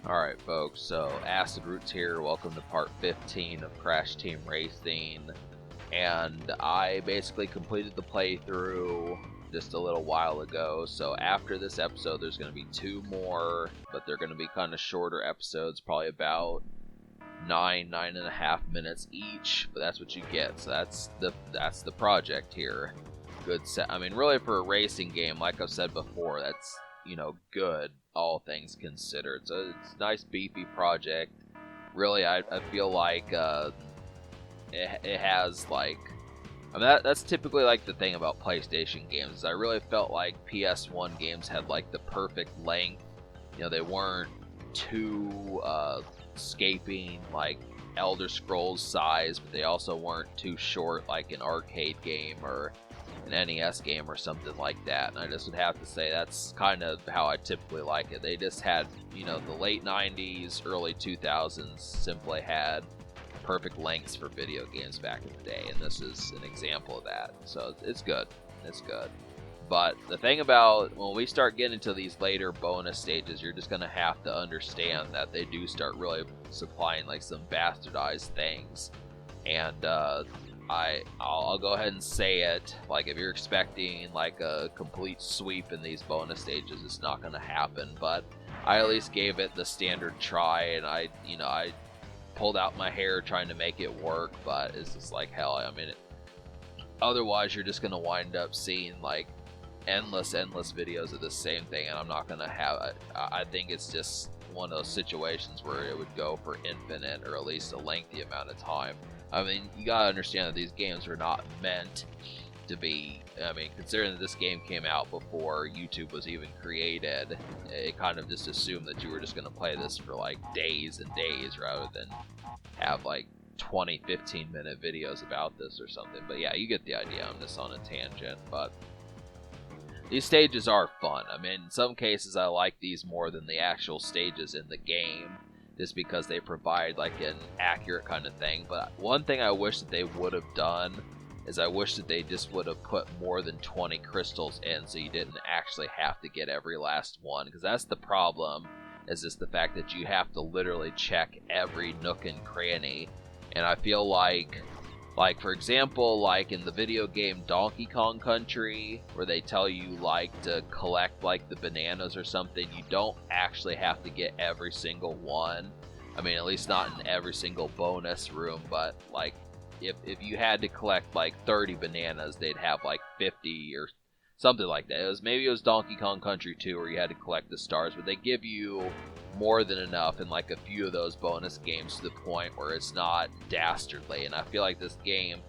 Alright folks, so Acid Roots here, welcome to part 15 of Crash Team Racing, and I basically completed the playthrough just a little while ago, so after this episode there's going to be two more, but they're going to be kind of shorter episodes, probably about 9.5 minutes each, but that's what you get, so that's the project here. Good set. I mean, really for a racing game, like I've said before, that's, good, all things considered. So it's a nice beefy project. Really, I feel like it has like, I mean, that's typically like the thing about PlayStation games. Is I really felt like PS1 games had like the perfect length. They weren't too escaping like Elder Scrolls size, but they also weren't too short like an arcade game or an NES game or something like that. And I just would have to say that's kind of how I typically like it. They just had, the late 90s, early 2000s simply had perfect lengths for video games back in the day, and this is an example of that. So it's good. It's good. But the thing about when we start getting into these later bonus stages, you're just going to have to understand that they do start really supplying like some bastardized things. And I'll go ahead and say it, like if you're expecting like a complete sweep in these bonus stages, it's not going to happen, but I at least gave it the standard try, and I pulled out my hair trying to make it work, but it's just like hell. I mean, otherwise you're just going to wind up seeing like endless videos of the same thing, and I'm not going to have it. I think it's just one of those situations where it would go for infinite, or at least a lengthy amount of time. I mean, you gotta understand that these games were not meant to be, considering that this game came out before YouTube was even created, it kind of just assumed that you were just gonna play this for like days and days rather than have like 20-15 minute videos about this or something. But yeah, you get the idea. I'm just on a tangent, but these stages are fun. I mean, in some cases I like these more than the actual stages in the game, just because they provide like an accurate kind of thing. But one thing I wish that they would have done is I wish that they just would have put more than 20 crystals in, so you didn't actually have to get every last one, because that's the problem, is just the fact that you have to literally check every nook and cranny. And I feel like for example, like in the video game Donkey Kong Country, where they tell you like to collect like the bananas or something, you don't actually have to get every single one. I mean, at least not in every single bonus room, but like if you had to collect like 30 bananas, they'd have like 50 or something like that. Maybe it was Donkey Kong Country 2 where you had to collect the stars, but they give you more than enough in like a few of those bonus games to the point where it's not dastardly. And I feel like this game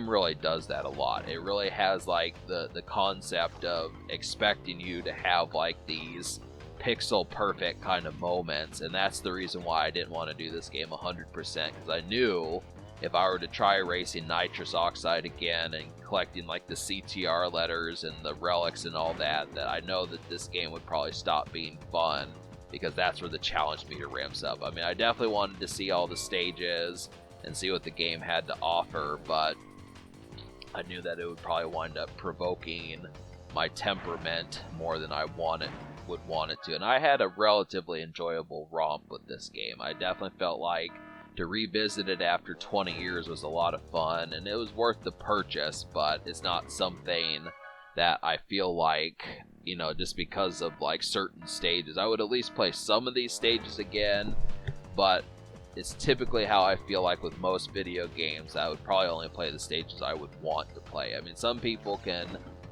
really does that a lot. It really has like the concept of expecting you to have like these pixel perfect kind of moments, and that's the reason why I didn't want to do this game 100%, because I knew if I were to try racing Nitrous Oxide again and collecting like the CTR letters and the relics and all that, that I know that this game would probably stop being fun, because that's where the challenge meter ramps up. I mean, I definitely wanted to see all the stages and see what the game had to offer, but I knew that it would probably wind up provoking my temperament more than I would want it to. And I had a relatively enjoyable romp with this game. I definitely felt like to revisit it after 20 years was a lot of fun, and it was worth the purchase, but it's not something that I feel like, just because of like certain stages. I would at least play some of these stages again, but it's typically how I feel like with most video games. I would probably only play the stages I would want to play. I mean, some people can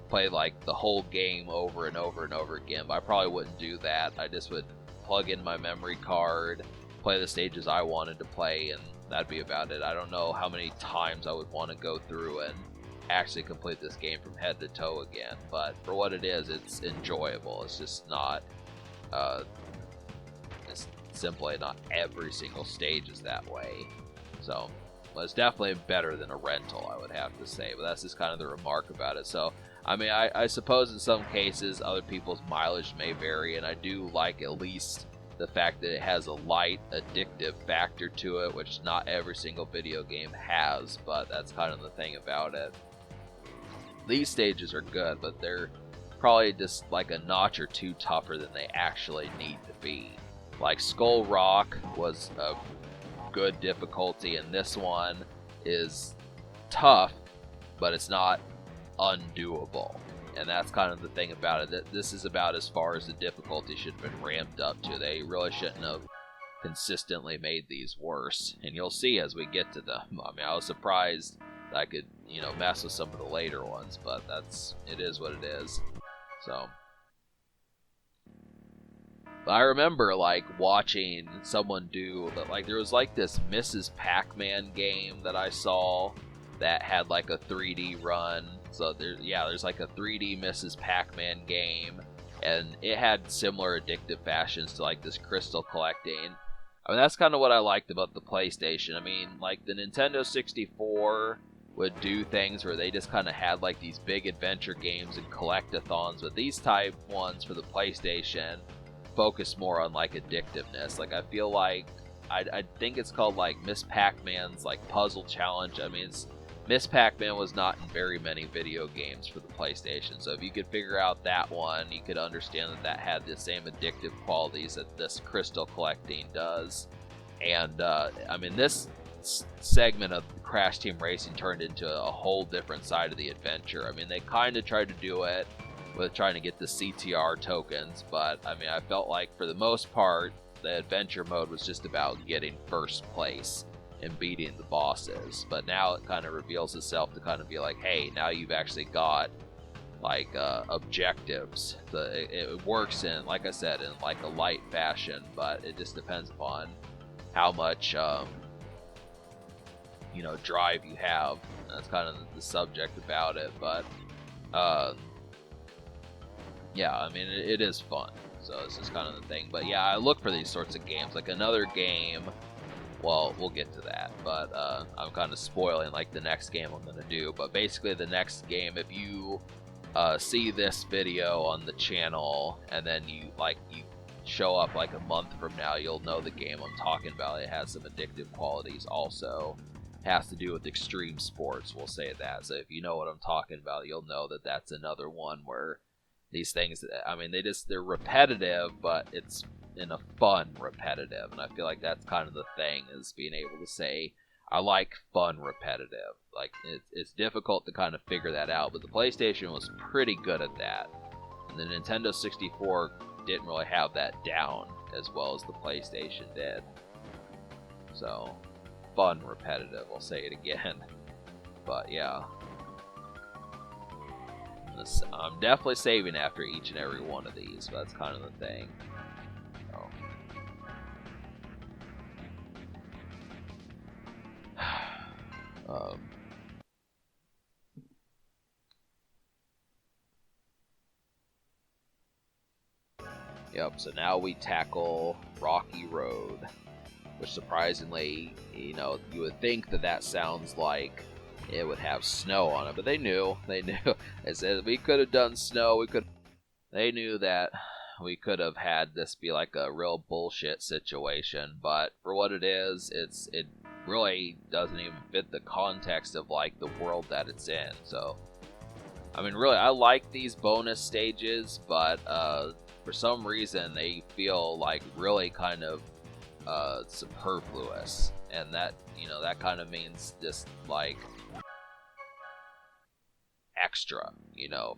play like the whole game over and over and over again, but I probably wouldn't do that. I just would plug in my memory card, play the stages I wanted to play, and that'd be about it. I don't know how many times I would want to go through and actually complete this game from head to toe again, but for what it is, it's enjoyable. It's just not it's simply not every single stage is that way. So, well, it's definitely better than a rental, I would have to say, but that's just kind of the remark about it. So I mean, I suppose in some cases other people's mileage may vary, and I do like at least the fact that it has a light addictive factor to it, which not every single video game has, but that's kind of the thing about it. These stages are good, but they're probably just like a notch or two tougher than they actually need to be. Like Skull Rock was a good difficulty, and this one is tough, but it's not undoable. And that's kind of the thing about it, that this is about as far as the difficulty should have been ramped up to. They really shouldn't have consistently made these worse, and you'll see as we get to them. I mean, I was surprised that I could, mess with some of the later ones, but it is what it is. So, but I remember like watching someone do, like there was like this Mrs. Pac-Man game that I saw that had like a 3D run. So there's like a 3D Mrs. Pac-Man game, and it had similar addictive fashions to like this crystal collecting. I mean, that's kind of what I liked about the PlayStation. I mean, like the Nintendo 64 would do things where they just kind of had like these big adventure games and collectathons, but these type ones for the PlayStation focus more on like addictiveness. Like I feel like I think it's called like Miss Pac-Man's like Puzzle Challenge. I mean, Miss Pac-Man was not in very many video games for the PlayStation, so if you could figure out that one, you could understand that had the same addictive qualities that this crystal collecting does. And I mean, this segment of Crash Team Racing turned into a whole different side of the adventure. I mean, they kind of tried to do it with trying to get the CTR tokens, but I mean, I felt like for the most part, the adventure mode was just about getting first place and beating the bosses. But now it kind of reveals itself to kind of be like, hey, now you've actually got like objectives. It works in, like I said, in like a light fashion, but it just depends upon how much drive you have. That's kind of the subject about it. But yeah, I mean, it is fun. So this is kind of the thing. But yeah, I look for these sorts of games. Like another game, well, we'll get to that, but I'm kind of spoiling like the next game I'm going to do. But basically the next game, if you see this video on the channel and then you show up like a month from now, you'll know the game I'm talking about. It has some addictive qualities also. It has to do with extreme sports, we'll say that. So if you know what I'm talking about, you'll know that that's another one where these things, I mean, they're repetitive, but it's in a fun repetitive, and I feel like that's kind of the thing, is being able to say I like fun repetitive. Like it's difficult to kind of figure that out, but the PlayStation was pretty good at that, and the Nintendo 64 didn't really have that down as well as the PlayStation did. So fun repetitive, I'll say it again. But yeah, I'm definitely saving after each and every one of these, but that's kind of the thing. Yep, so now we tackle Rocky Road, which surprisingly, you would think that sounds like it would have snow on it, but they knew. They said we could have done snow, they knew that we could have had this be like a real bullshit situation, but for what it is, it really doesn't even fit the context of like the world that it's in. So I mean, really, I like these bonus stages, but for some reason they feel like really kind of superfluous, and that that kind of means just like extra,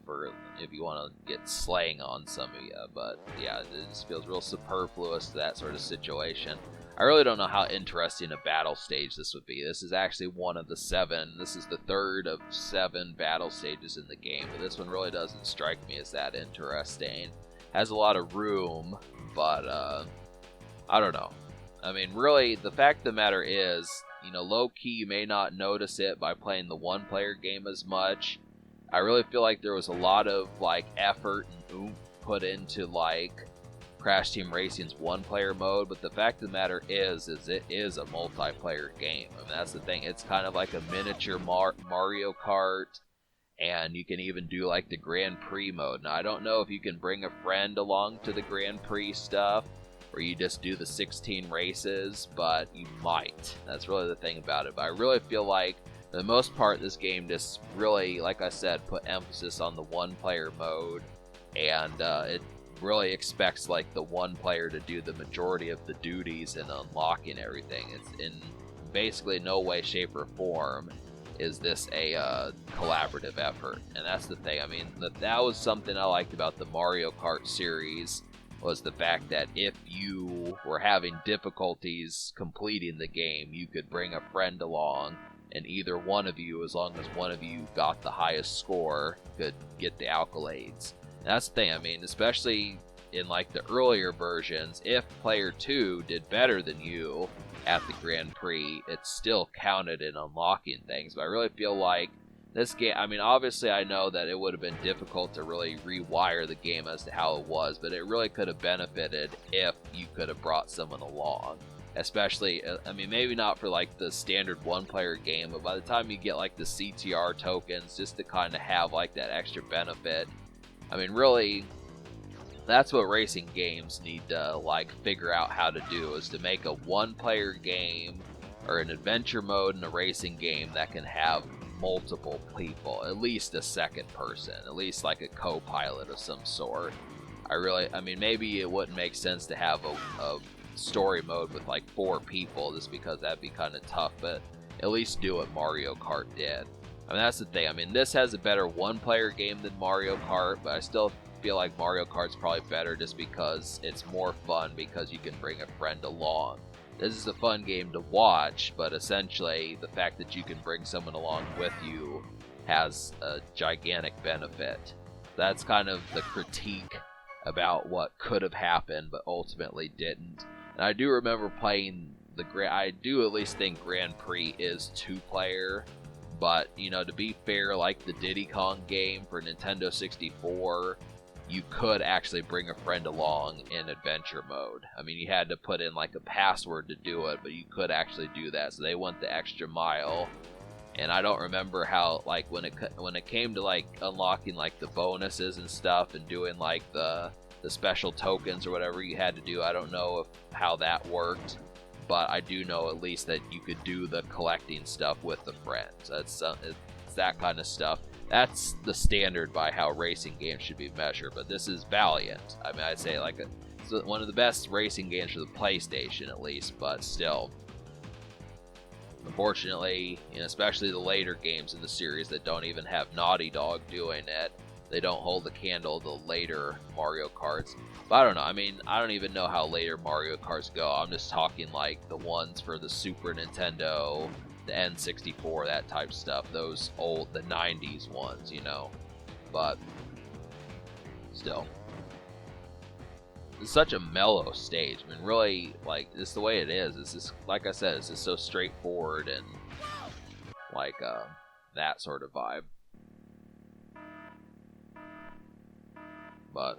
for if you want to get slaying on some of you. But yeah, it just feels real superfluous to that sort of situation. I really don't know how interesting a battle stage this would be. This is actually one of the 7. This is the 3rd of 7 battle stages in the game, but this one really doesn't strike me as that interesting. Has a lot of room, but I don't know. I mean, really, the fact of the matter is, low-key you may not notice it by playing the one-player game as much. I really feel like there was a lot of like effort and oomph put into like Crash Team Racing's one-player mode, but the fact of the matter is it is a multiplayer game. I mean, that's the thing. It's kind of like a miniature Mario Kart, and you can even do like the Grand Prix mode. Now, I don't know if you can bring a friend along to the Grand Prix stuff, or you just do the 16 races, but you might. That's really the thing about it. But I really feel like, for the most part, this game just really, like I said, put emphasis on the one-player mode, and it really expects like the one player to do the majority of the duties and unlocking everything. It's in basically no way, shape, or form is this a collaborative effort, and that's the thing. I mean, that was something I liked about the Mario Kart series, was the fact that if you were having difficulties completing the game, you could bring a friend along, and either one of you, as long as one of you got the highest score, could get the accolades. And that's the thing. I mean, especially in like the earlier versions, if player 2 did better than you at the Grand Prix, it still counted in unlocking things. But I really feel like this game, I mean, obviously I know that it would have been difficult to really rewire the game as to how it was, but it really could have benefited if you could have brought someone along. Especially, I mean, maybe not for like the standard one-player game, but by the time you get like the CTR tokens, just to kind of have like that extra benefit. I mean, really, that's what racing games need to like figure out how to do, is to make a one-player game or an adventure mode in a racing game that can have multiple people, at least a second person, at least like a co-pilot of some sort. I mean, maybe it wouldn't make sense to have a story mode with like 4 people, just because that'd be kind of tough, but at least do what Mario Kart did. I mean, that's the thing. I mean, this has a better one-player game than Mario Kart, but I still feel like Mario Kart's probably better just because it's more fun, because you can bring a friend along. This is a fun game to watch, but essentially the fact that you can bring someone along with you has a gigantic benefit. That's kind of the critique about what could have happened but ultimately didn't. And I do remember playing I do at least think Grand Prix is 2-player, but you know, to be fair, like the Diddy Kong game for Nintendo 64, you could actually bring a friend along in adventure mode. I mean, you had to put in like a password to do it, but you could actually do that. So they went the extra mile. And I don't remember how, like, when it came to like unlocking like the bonuses and stuff and doing like the special tokens or whatever you had to do. I don't know how that worked, but I do know at least that you could do the collecting stuff with the friends. It's that kind of stuff. That's the standard by how racing games should be measured, but this is Valiant. I mean, I'd say like it's one of the best racing games for the PlayStation, at least, but still. Unfortunately, you know, especially the later games in the series that don't even have Naughty Dog doing it, they don't hold the candle to the later Mario Karts. But I don't know. I mean, I don't even know how later Mario Karts go. I'm just talking like the ones for the Super Nintendo, the N64, that type of stuff. Those old, the 90s ones, you know. But still, it's such a mellow stage. I mean, really, like, it's the way it is. It's just, like I said, it's just so straightforward and like that sort of vibe. But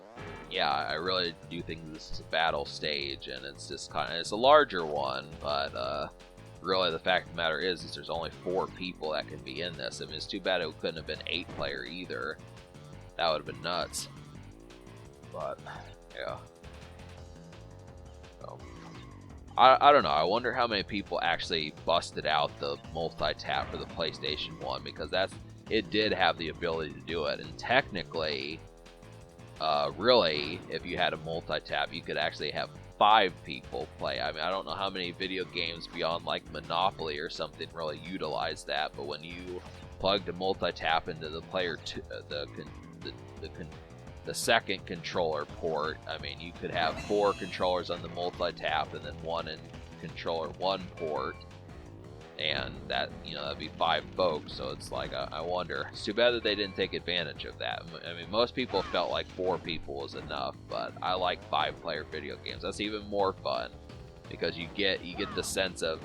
yeah, I really do think this is a battle stage, and it's just it's a larger one, but really the fact of the matter is there's only 4 people that can be in this. I mean, it's too bad it couldn't have been 8-player either. That would have been nuts. But yeah. So, I don't know. I wonder how many people actually busted out the multi-tap for the PlayStation 1, because it did have the ability to do it, and technically, really, if you had a multi-tap, you could actually have 5 people play. I mean, I don't know how many video games beyond like Monopoly or something really utilize that, but when you plugged a multi-tap into the player the second controller port, I mean, you could have 4 controllers on the multi-tap and then 1 in controller 1 port, and that, you know, that'd be 5 folks. So it's like, I wonder. It's too bad that they didn't take advantage of that. I mean, most people felt like 4 people was enough, but I like 5-player video games. That's even more fun, because you get the sense of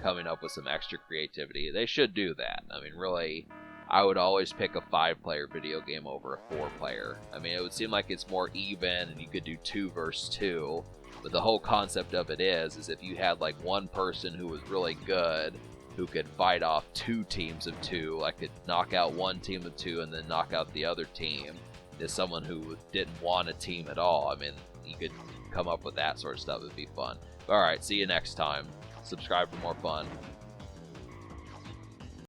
coming up with some extra creativity. They should do that. I mean, really, I would always pick a 5-player video game over a 4-player. I mean, it would seem like it's more even, and you could do 2 versus 2. But the whole concept of it is if you had like one person who was really good, who could fight off 2 teams of 2, like could knock out one team of 2 and then knock out the other team, is someone who didn't want a team at all. I mean, you could come up with that sort of stuff. It'd be fun. Alright, see you next time. Subscribe for more fun.